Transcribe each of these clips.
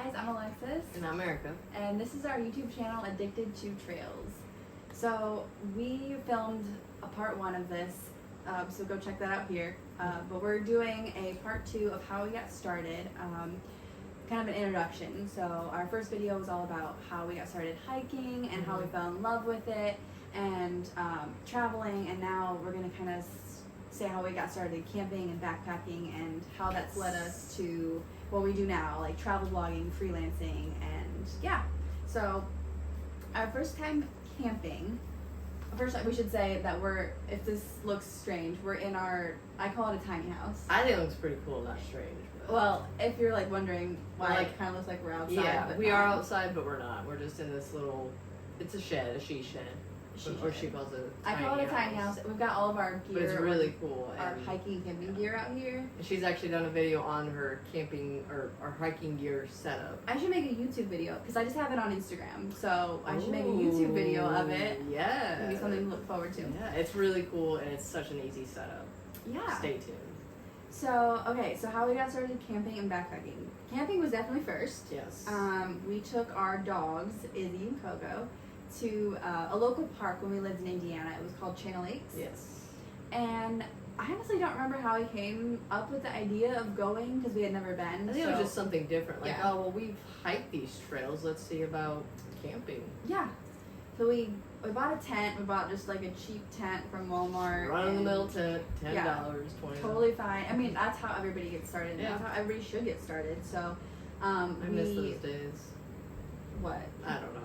guys, I'm Alexis. And I'm Erica. And this is our YouTube channel, Addicted to Trails. So we filmed a part 1 of this, so go check that out here. But we're doing a part 2 of how we got started, kind of an introduction. So our first video was all about how we got started hiking and how we fell in love with it and traveling, and now we're going to kind of say how we got started camping and backpacking and how that's led us to what we do now, like travel blogging, freelancing, and yeah. So our first time camping, first we should say that if this looks strange, we're in I call it a tiny house. I think it looks pretty cool, not strange. But Well, if you're like wondering why like, it kind of looks like we're outside. yeah, but we are outside, but we're not. We're just in this little, it's a shed, a she shed. Or she calls it a tiny I call it a tiny house. We've got all of our gear. But it's really cool. Our and hiking, camping gear out here. she's actually done a video on her camping or hiking gear setup. I should make a YouTube video because I just have it on Instagram. So I should make a YouTube video of it. Yeah. Maybe something to look forward to. Yeah, it's really cool and it's such an easy setup. Yeah. Stay tuned. So, okay, so how we got started camping and backpacking. Camping was definitely first. Yes. We took our dogs, Izzy and Coco, to a local park when we lived in Indiana. It was called Channel Lakes. Yes. And I honestly don't remember how we came up with the idea of going because we had never been. I think it was just something different. Like, Yeah. oh, well, we've hiked these trails. Let's see about camping. Yeah. So we bought a tent. We bought just like a cheap tent from Walmart. Run in the and mill tent, $10, yeah, $20. Totally fine. I mean, that's how everybody gets started. Yeah. That's how everybody should get started. So, I miss those days. What? I don't know.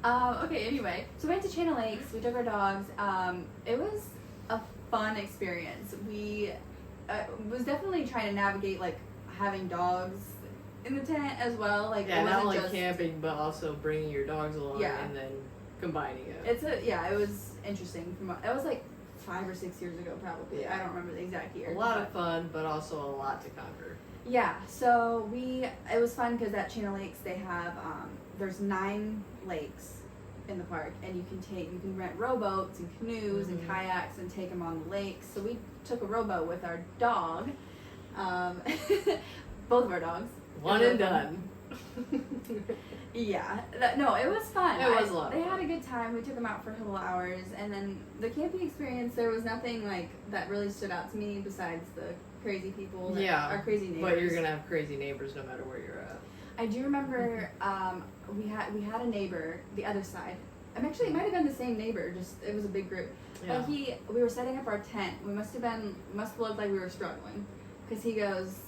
Okay, anyway, so we went to Channel Lakes, we took our dogs. It was a fun experience. We was definitely trying to navigate like having dogs in the tent as well. Like, Yeah, it not wasn't only just camping, but also bringing your dogs along Yeah. and then combining it. it was interesting. It was like 5 or 6 years ago, probably. Yeah. I don't remember the exact year. A lot but- of fun, but also a lot to conquer. Yeah, so it was fun because at Channel Lakes they have there's 9 lakes in the park, and you can rent rowboats and canoes and kayaks and take them on the lakes. So we took a rowboat with our dog, both of our dogs. One and done. Yeah, no, it was fun. It was a lot of They fun. had a good time. We took them out for a couple hours, and then the camping experience. There was nothing like that really stood out to me besides the crazy people. Yeah, our crazy neighbors. But you're gonna have crazy neighbors no matter where you're at. I do remember we had a neighbor the other side. It might have been the same neighbor. Just it was a big group. Yeah. But we were setting up our tent. We must have looked like we were struggling, because he goes,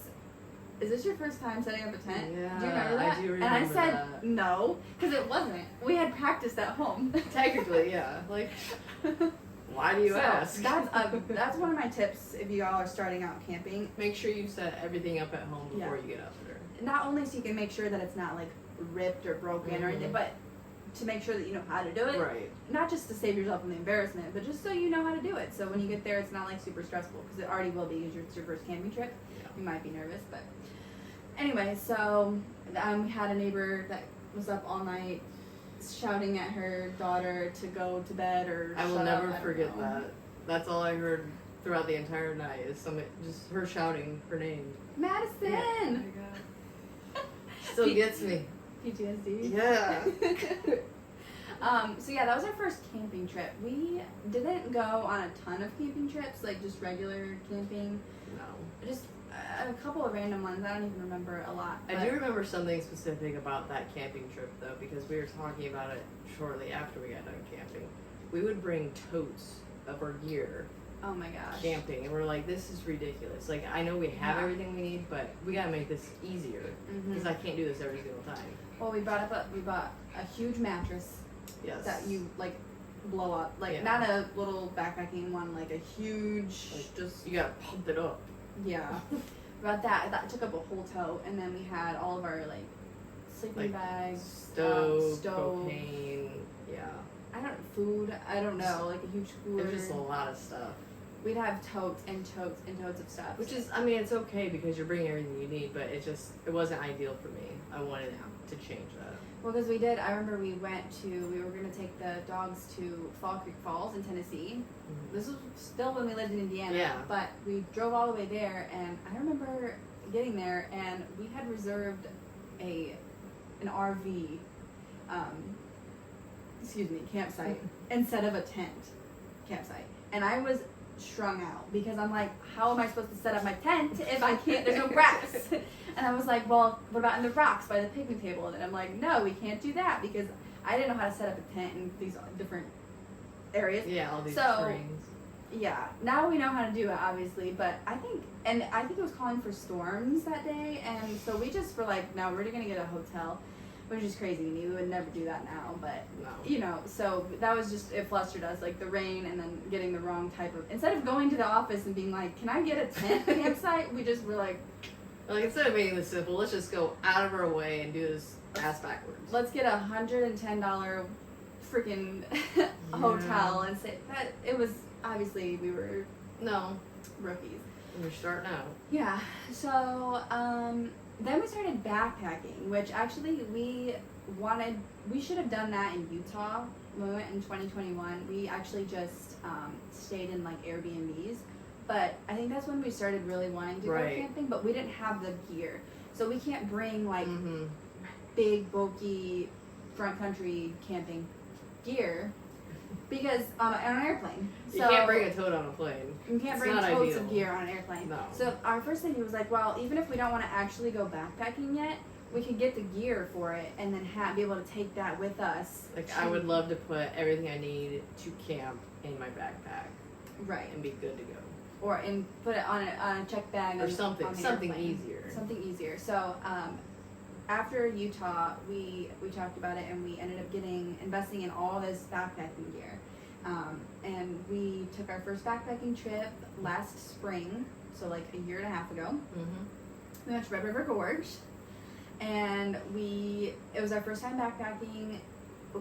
"Is this your first time setting up a tent? Yeah, do you remember that?" I do and I remember said that. no, because it wasn't. We had practiced at home. Technically, yeah. Like, why do you ask? That's one of my tips if you all are starting out camping. Make sure you set everything up at home before Yeah. you get out there. Not only so you can make sure that it's not like ripped or broken or anything, but to make sure that you know how to do it. Right. Not just to save yourself from the embarrassment, but just so you know how to do it. So when you get there, it's not like super stressful, because it already will be, because it's your first camping trip. Yeah. You might be nervous, but anyway. So we had a neighbor that was up all night shouting at her daughter to go to bed or. I will shut never up, I don't forget know. that. That's all I heard throughout the entire night is just her shouting her name. Madison. Still gets me. PTSD. Yeah. So yeah, that was our first camping trip. We didn't go on a ton of camping trips, like just regular camping. No. Just a couple of random ones. I don't even remember a lot. I but- do remember something specific about that camping trip though, because we were talking about it shortly after we got done camping. We would bring totes of our gear Oh my gosh. camping, and we're like, this is ridiculous. Like, I know we have Yeah. everything we need, but we gotta make this easier, because I can't do this every single time. Well, we bought a huge mattress Yes. that you like blow up, like Yeah. not a little backpacking one, like a huge, Like, just you gotta pump it up. yeah. About that took up a whole tote, and then we had all of our like sleeping Like, bags, Stove, stove. propane, yeah. Food. I don't know, like a huge cooler. It was just a lot of stuff. We'd have totes and totes and totes of stuff. Which is, I mean, it's okay because you're bringing everything you need, but it wasn't ideal for me. I wanted to change that. Well, because I remember we were going to take the dogs to Fall Creek Falls in Tennessee. This was still when we lived in Indiana. Yeah. But we drove all the way there, and I remember getting there, and we had reserved an RV, campsite instead of a tent campsite, and I was strung out because I'm like, how am I supposed to set up my tent if I can't? There's no grass. And I was like, well, what about in the rocks by the picnic table? And I'm like, no, we can't do that because I didn't know how to set up a tent in these different areas. Yeah, all these So, trains. Yeah, now we know how to do it, obviously, but I think it was calling for storms that day, and so we just were like, no, we're gonna get a hotel, which is crazy to me. We would never do that now, but No. So that was just, it flustered us, like the rain and then getting the wrong type of, instead of going to the office and being like, can I get a tent campsite, we just were like, Instead of making this simple, let's just go out of our way and do this ass backwards. let's get $110 freaking hotel and say that it was, obviously we were No, rookies. we're starting out. Yeah, so then we started backpacking, which actually we should have done that in Utah when we went in 2021. We actually just stayed in like Airbnbs, but I think that's when we started really wanting to go camping, but we didn't have the gear. So we can't bring like big, bulky, front country camping gear because on an airplane. So you can't bring a tote on a plane. you can't It's bring not totes ideal. of gear on an airplane. No. So our first thing was like, well, even if we don't want to actually go backpacking yet, we could get the gear for it and then be able to take that with us. I would love to put everything I need to camp in my backpack Right. and be good to go. Or put it on a check bag Or on something the airplane. easier. Something easier. So after Utah, we talked about it and we ended up investing in all this backpacking gear. And we took our first backpacking trip last spring, so like a year and a half ago. Mm-hmm. We went to Red River Gorge, and it was our first time backpacking.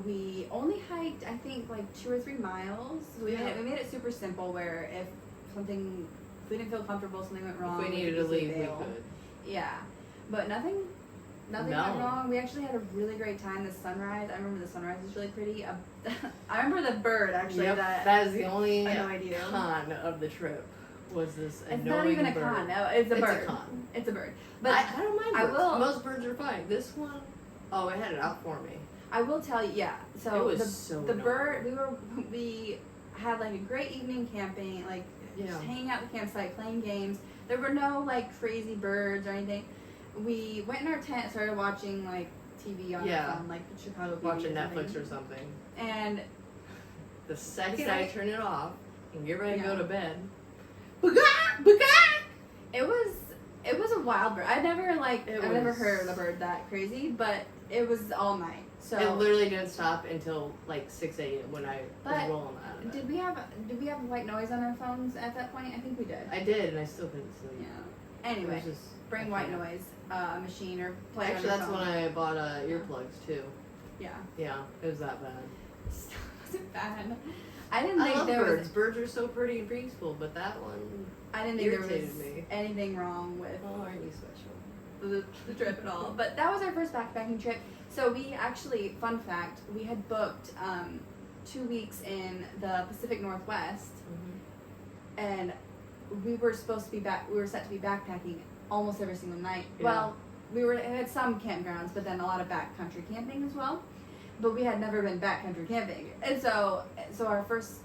We only hiked, I think, like 2 or 3 miles. We made it super simple, where if we didn't feel comfortable, something went wrong. If we needed to could leave, we bail. could. Yeah, but nothing went wrong. We actually had a really great time. The sunrise, I remember the sunrise was really pretty. I remember the bird, actually. Yep, that is the only annoyed you. con of the trip. Was this It's annoying not even a bird. con. No, it's a bird. A con. It's a bird. But I don't mind I birds. will- Most birds are fine. This one, it had it out for me. I will tell you, yeah. So It was so the annoying. bird, we had like a great evening camping, like Yeah. just hanging out at the campsite, playing games. There were no like crazy birds or anything. We went in our tent, started watching like TV on our phone, like Chicago PD Watching or something. Netflix or something. And The second Besides- I turn it off and get ready to go Yeah. to bed, it was a wild bird. I've never was- heard a bird that crazy, but it was all night. So it literally didn't stop until like 6 a.m. when I But was rolling out of it. did we have white noise on our phones at that point? I think we did. I did, and I still couldn't sleep. Yeah. It Anyway, was just, bring I white can't. noise machine or play Actually, on that's your when phone. I bought earplugs too. Yeah. Yeah, it was that bad. Was it bad? I didn't I think love there birds. was. Birds are so pretty and peaceful, but that one, I didn't think there was irritated me. anything wrong with oh, aren't you special? the trip at all. But that was our first backpacking trip. So we actually, fun fact, we had booked 2 weeks in the Pacific Northwest, and we were supposed to be we were set to be backpacking almost every single night. Yeah. Well, we were at some campgrounds, but then a lot of backcountry camping as well. But we had never been backcountry camping, and so our first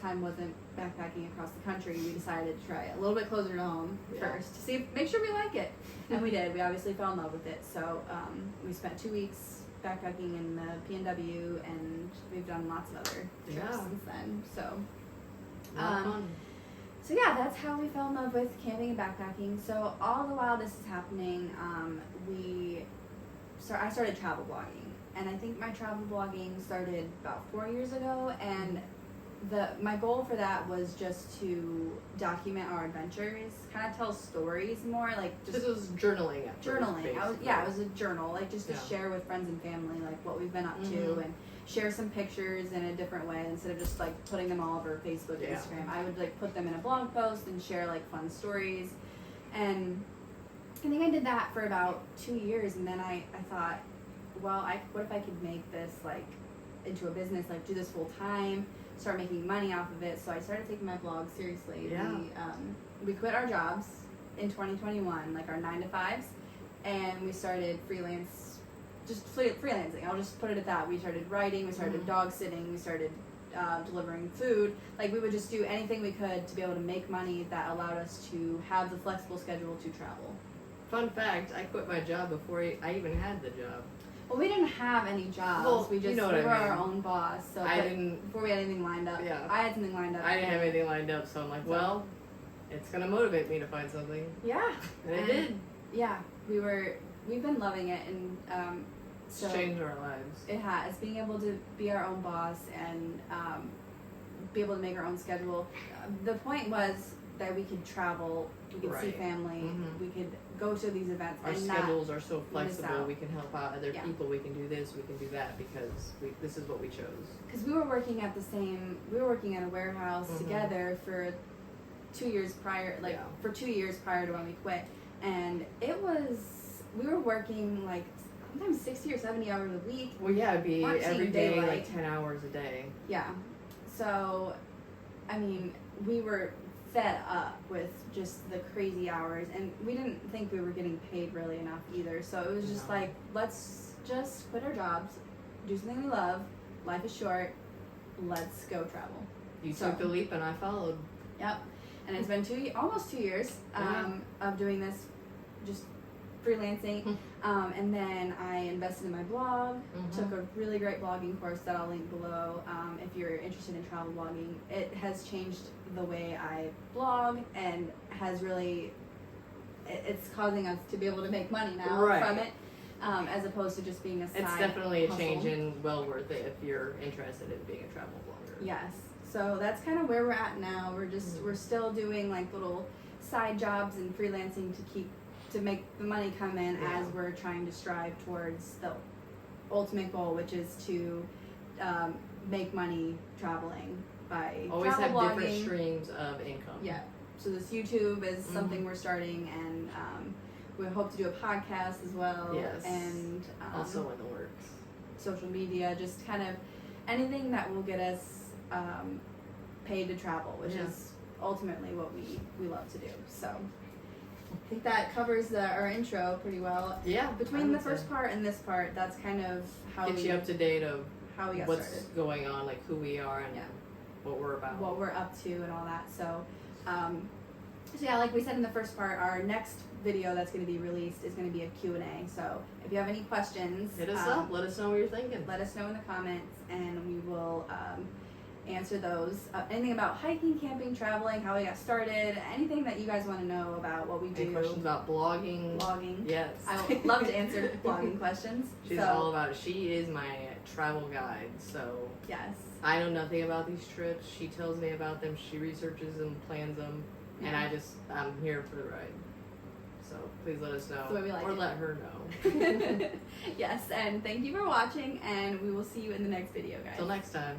time wasn't backpacking across the country. We decided to try it a little bit closer to home first to make sure we like it, and we did. We obviously fell in love with it. So we spent 2 weeks backpacking in the PNW, and we've done lots of other trips Yeah. since then. So. Fun. So yeah, that's how we fell in love with camping and backpacking. So all the while this is happening, I started travel blogging, and I think my travel blogging started about 4 years ago. And my goal for that was just to document our adventures, kind of tell stories more, like just This was journaling at first, journaling. It was a journal, like just to Yeah. share with friends and family, like what we've been up to, Mhm. and share some pictures in a different way instead of just like putting them all over Facebook and Yeah. Instagram. I would like put them in a blog post and share like fun stories. And I think I did that for about 2 years, and then I thought, well, what if I could make this like into a business, like do this full time, start making money off of it. So I started taking my blog seriously. Yeah. We quit our jobs in 2021, like our 9 to 5s, and we started freelancing. I'll just put it at that. We started writing, we started dog sitting, we started delivering food. Like, we would just do anything we could to be able to make money that allowed us to have the flexible schedule to travel. Fun fact, I quit my job before I even had the job. Well, we didn't have any jobs. Well, we you know what we I were our mean. own boss. So I but didn't- before we had anything lined up. Yeah. I had something lined up. I didn't have anything lined up, so I'm like, well, it's gonna motivate me to find something. Yeah. And it did. Yeah, we've been loving it, and It's so changed our lives. it has, being able to be our own boss and be able to make our own schedule. The point was that we could travel, we could see Right. family, Mhm. we could go to these events, Our and schedules are so miss flexible. out. We can help out other Yeah. people. We can do this. We can do that because this is what we chose. because we were working at a warehouse Mhm. together for 2 years prior, Yeah. for 2 years prior to when we quit, and we were working like sometimes 60 or 70 hours a week. Well, yeah, it'd be Weren't every seeing day, daylight. like 10 hours a day. Yeah. So, I mean, we were fed up with just the crazy hours, and we didn't think we were getting paid really enough either. So it was just No. like, let's just quit our jobs, do something we love. Life is short. Let's go travel. You So- took the leap, and I followed. Yep. And it's been almost 2 years of doing this, just freelancing. And then I invested in my blog, took a really great blogging course that I'll link below if you're interested in travel blogging. It has changed the way I blog and has really, it's causing us to be able to make money now Right. from it, as opposed to just being a side It's definitely a hustle. change and well worth it if you're interested in being a travel blogger. Yes. So that's kind of where we're at now. We're still doing like little side jobs and freelancing to make the money come in Yeah. as we're trying to strive towards the ultimate goal, which is to make money traveling by Always have travel different blogging. streams of income. Yeah. So this YouTube is Mm-hmm. something we're starting, and we hope to do a podcast as well. Yes. And Also in the works. social media, just kind of anything that will get us paid to travel, which Yeah. is ultimately what we love to do. So I think that covers our intro pretty well. Yeah. I Between the would first say. part and this part, that's kind of how Get we you up to date of how we got what's started, going on, like who we are and Yeah. what we're about. what we're up to, and all that. So yeah, like we said in the first part, our next video that's going to be released is going to be a Q&A. So if you have any questions, Hit us up. Let us know what you're thinking. let us know in the comments, and we will answer those. Anything about hiking, camping, traveling, how we got started, anything that you guys want to know about what we Any do, questions about blogging? blogging. Yes. I would love to answer blogging questions. She's so, all about it. She is my travel guide, so yes. I know nothing about these trips. She tells me about them. She researches them, plans them, and I'm here for the ride. So please let us know, the way we like or it. let her know. Yes, and thank you for watching, and we will see you in the next video, guys. Till next time.